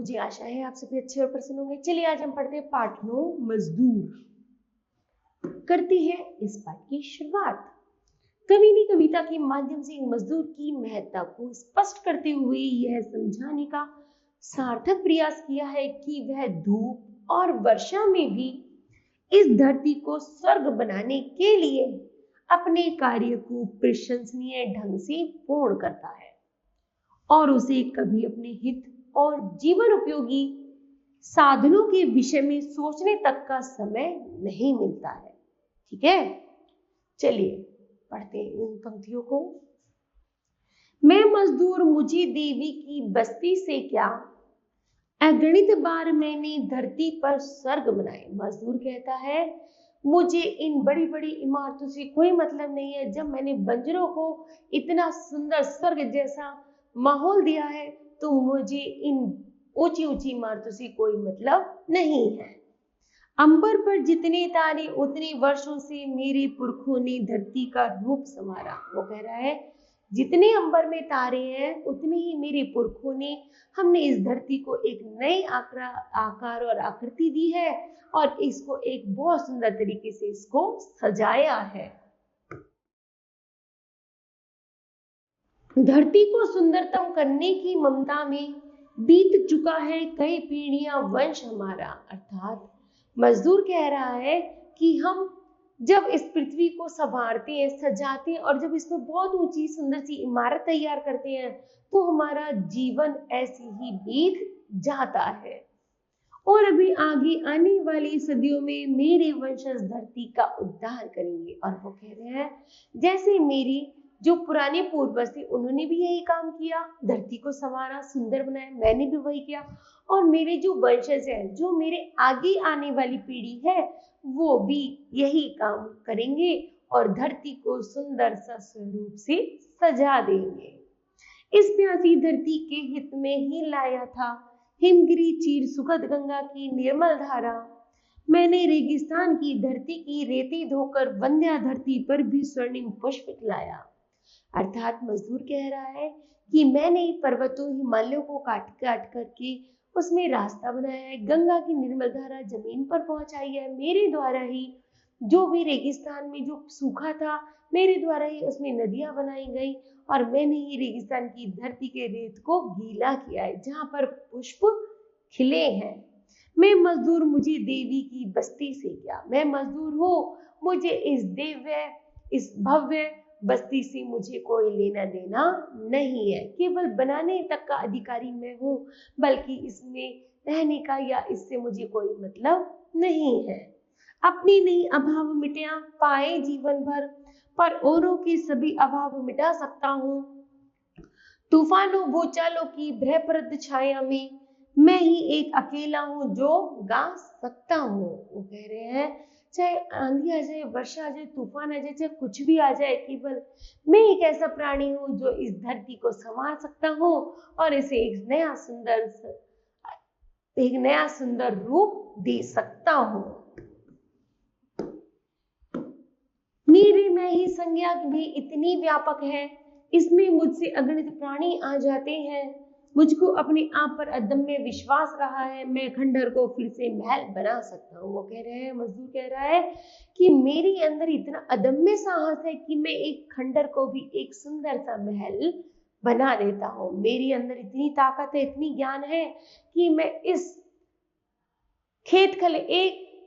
मुझे आशा है आप सभी अच्छे और प्रसन्न होंगे। चलिए आज हम पढ़ते हैं पाठ 9 मजदूर। करते हैं इस पाठ की शुरुआत। कवि ने कविता के माध्यम से मजदूर की महत्ता को स्पष्ट करते हुए यह समझाने का सार्थक प्रयास किया है कि वह धूप और वर्षा में भी इस धरती को स्वर्ग बनाने के लिए अपने कार्य को प्रशंसनीय ढंग से पूर्ण करता है और उसे कभी अपने हित और जीवन उपयोगी साधनों के विषय में सोचने तक का समय नहीं मिलता है। ठीक है, चलिए पढ़ते हैं इन पंक्तियों को। मैं मजदूर मुझे देवी की बस्ती से क्या, अगणित बार मैंने धरती पर स्वर्ग बनाए। मजदूर कहता है मुझे इन बड़ी बड़ी इमारतों से कोई मतलब नहीं है। जब मैंने बंजरों को इतना सुंदर स्वर्ग जैसा माहौल दिया है तो मुझे इन ऊंची ऊंची इमारतों से कोई मतलब नहीं है। अंबर पर जितने तारे उतने वर्षों से मेरे पुरखों ने धरती का रूप संवारा। वो कह रहा है जितने अंबर में तारे हैं उतने ही मेरे पुरखों ने हमने इस धरती को एक नई आकार और आकृति दी है और इसको एक बहुत सुंदर तरीके से इसको सजाया है। धरती को सुंदरतम करने की ममता में बीत चुका है कई पीढ़ियां वंश हमारा। अर्थात मजदूर कह रहा है कि हम जब इस पृथ्वी को संवारते हैं, सजाते हैं और जब इसमें बहुत ऊंची सुंदर सी इमारत तैयार करते हैं तो हमारा जीवन ऐसे ही बीत जाता है और अभी आगे आने वाली सदियों में मेरे वंशज धरती का उद्धार करेंगे। और वो कह रहे हैं जैसे मेरी जो पुराने पूर्वज थे उन्होंने भी यही काम किया, धरती को संवारा, सुंदर बनाया, मैंने भी वही किया और मेरे जो वंशज हैं, जो मेरे आगे आने वाली पीढ़ी है, वो भी यही काम करेंगे और धरती को सुंदर सा स्वरूप से सजा देंगे। इस प्यासी धरती के हित में ही लाया था हिमगिरी चीर सुखद गंगा की निर्मल धारा। मैंने रेगिस्तान की धरती की रेती धोकर वंध्या धरती पर भी स्वर्णिम पुष्प खिलाया। अर्थात मजदूर कह रहा है कि मैंने पर्वतों हिमालयों को काट काट करके उसमें रास्ता बनाया है, गंगा की निर्मल धारा जमीन पर पहुंचाई है। मेरे द्वारा ही जो भी रेगिस्तान में जो सूखा था, मेरे द्वारा ही उसमें नदियां बनाई गई और मैंने ही रेगिस्तान की धरती के रेत को गीला किया है जहां पर पुष्प खिले हैं। मैं मजदूर मुझे देवी की बस्ती से क्या, मैं मजदूर हूँ, मुझे इस भव्य बस्ती से मुझे कोई लेना देना नहीं है। केवल बनाने तक का अधिकारी मैं हूँ, बल्कि इसमें रहने का या इससे मुझे कोई मतलब नहीं है। अपनी नहीं अभाव मिटा पाए जीवन भर, पर औरों के सभी अभाव मिटा सकता हूँ। तूफानों भूचालों की भयप्रद छाया में मैं ही एक अकेला हूँ जो गा सकता हूँ। वो कह रहे हैं चाहे आंधी आ जाए, वर्षा आ जाए, तूफान आ जाए, चाहे कुछ भी आ जाए, केवल मैं एक ऐसा प्राणी हूँ जो इस धरती को संभाल सकता हूँ और इसे एक नया सुंदर रूप दे सकता हूँ। मेरी मैं ही संज्ञा भी इतनी व्यापक है, इसमें मुझसे अगणित प्राणी आ जाते हैं। मुझको अपने आप पर अदम्य विश्वास रहा है, मैं खंडर को फिर से महल बना सकता हूँ। वो कह रहे हैं, मजदूर कह रहा है कि मेरे अंदर इतना अदम्य साहस है कि मैं एक खंडर को भी एक सुंदर सा महल बना देता हूँ। मेरी अंदर इतनी ताकत है, इतनी ज्ञान है कि मैं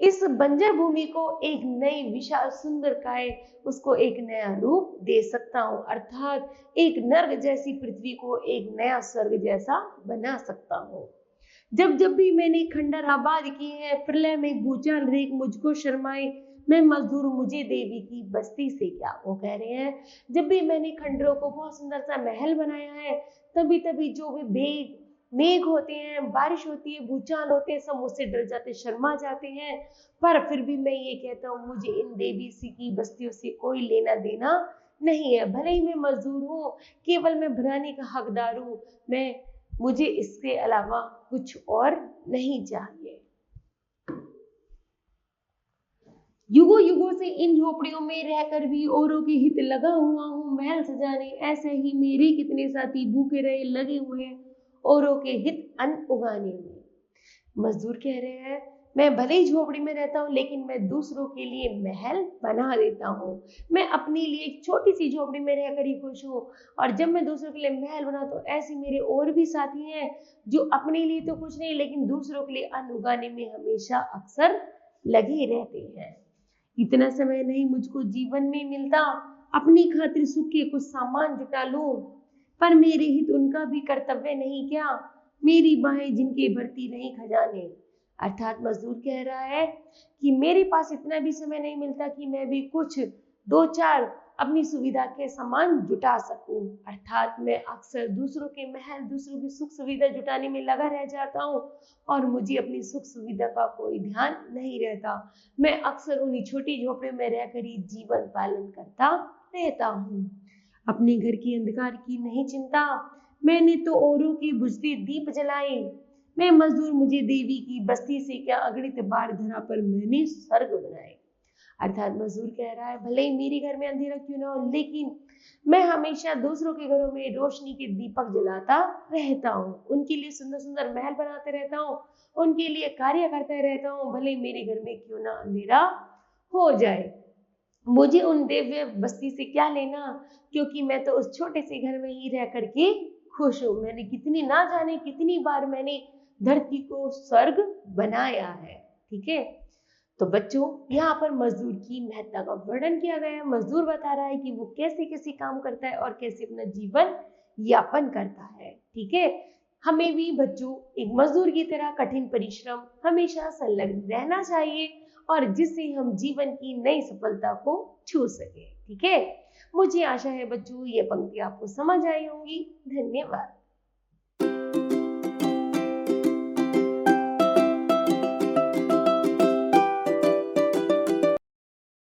इस बंजर भूमि को एक नई विशाल सुंदर काय उसको एक नया रूप दे सकता हूँ। अर्थात एक नर्क जैसी पृथ्वी को एक नया स्वर्ग जैसा बना सकता हूँ। जब जब भी मैंने खंडर आबाद किए हैं, प्रलय में भूचाल रेख मुझको शर्माए, मैं मजदूर मुझे देवी की बस्ती से क्या। वो कह रहे हैं जब भी मैंने खंडरों को बहुत सुंदर सा महल बनाया है, तभी तभी जो भी मेघ होते हैं, बारिश होती है, भूचाल होते हैं, सब मुझसे डर जाते, शर्मा जाते हैं। पर फिर भी मैं ये कहता हूँ मुझे इन देवी सी की बस्तियों से कोई लेना देना नहीं है। भले ही मैं मजदूर हूँ, केवल मैं बनाने का हकदार हूँ, मुझे इसके अलावा कुछ और नहीं चाहिए। युगों युगों से इन झोपड़ियों में रहकर भी औरों के हित लगा हुआ हूँ महल सजाने। ऐसे ही मेरे कितने साथी भूखे रहे, लगे हुए हैं औरों के हित अन्न उगाने में। मजदूर कह रहे हैं, मैं भले ही झोपड़ी में रहता हूँ लेकिन मैं दूसरों के लिए महल बना देता हूँ। मैं अपने लिए एक छोटी सी झोपड़ी में रहकर ही खुश हूँ, और जब मैं दूसरों के लिए महल बनाता हूँ, ऐसे मेरे और भी साथी हैं जो अपने लिए तो कुछ नहीं लेकिन दूसरों के लिए अन्न उगाने में हमेशा अक्सर लगे रहते हैं। इतना समय नहीं मुझको जीवन में मिलता, अपनी खातिर सुख के कुछ सामान जुटा लूं, पर मेरे हित उनका भी कर्तव्य नहीं क्या, मेरी बाहें जिनके भरती नहीं खजाने। अर्थात मजदूर कह रहा है कि मेरे पास इतना भी समय नहीं मिलता कि मैं भी कुछ दो चार अपनी सुविधा के सामान जुटा सकूं। अर्थात मैं अक्सर दूसरों के महल, दूसरों की सुख सुविधा जुटाने में लगा रह जाता हूं, और मुझे अपनी सुख सुविधा का कोई ध्यान नहीं रहता। मैं अक्सर उन्हीं छोटी झोपड़ियों में रहकर ही जीवन पालन करता रहता हूँ। अपने घर की अंधकार की नहीं चिंता, मैंने तो औरों की बुझते दीप जलाए। मैं मजदूर, मुझे देवी की बस्ती से क्या, अगणित बार धरा पर मैंने स्वर्ग बनाए। अर्थात मजदूर कह रहा है, भले ही मेरे घर में अंधेरा क्यों ना हो, लेकिन मैं हमेशा दूसरों के घरों में रोशनी के दीपक जलाता रहता हूँ, उनके लिए सुंदर सुंदर महल बनाते रहता हूँ, उनके लिए कार्य करते रहता हूँ, भले मेरे घर में क्यों ना अंधेरा हो जाए। मुझे उन दिव्य बस्ती से क्या लेना, क्योंकि मैं तो उस छोटे से घर में ही रह करके खुश हूँ। मैंने कितनी ना जाने कितनी बार मैंने धरती को स्वर्ग बनाया है। ठीक है, तो बच्चों यहाँ पर मजदूर की महत्ता का वर्णन किया गया है। मजदूर बता रहा है कि वो कैसे कैसे काम करता है और कैसे अपना जीवन यापन करता है। ठीक है, हमें भी बच्चों एक मजदूर की तरह कठिन परिश्रम हमेशा संलग्न रहना चाहिए, और जिससे हम जीवन की नई सफलता को छू सके। ठीक है, मुझे आशा है बच्चों ये पंक्ति आपको समझ आई होंगी। धन्यवाद।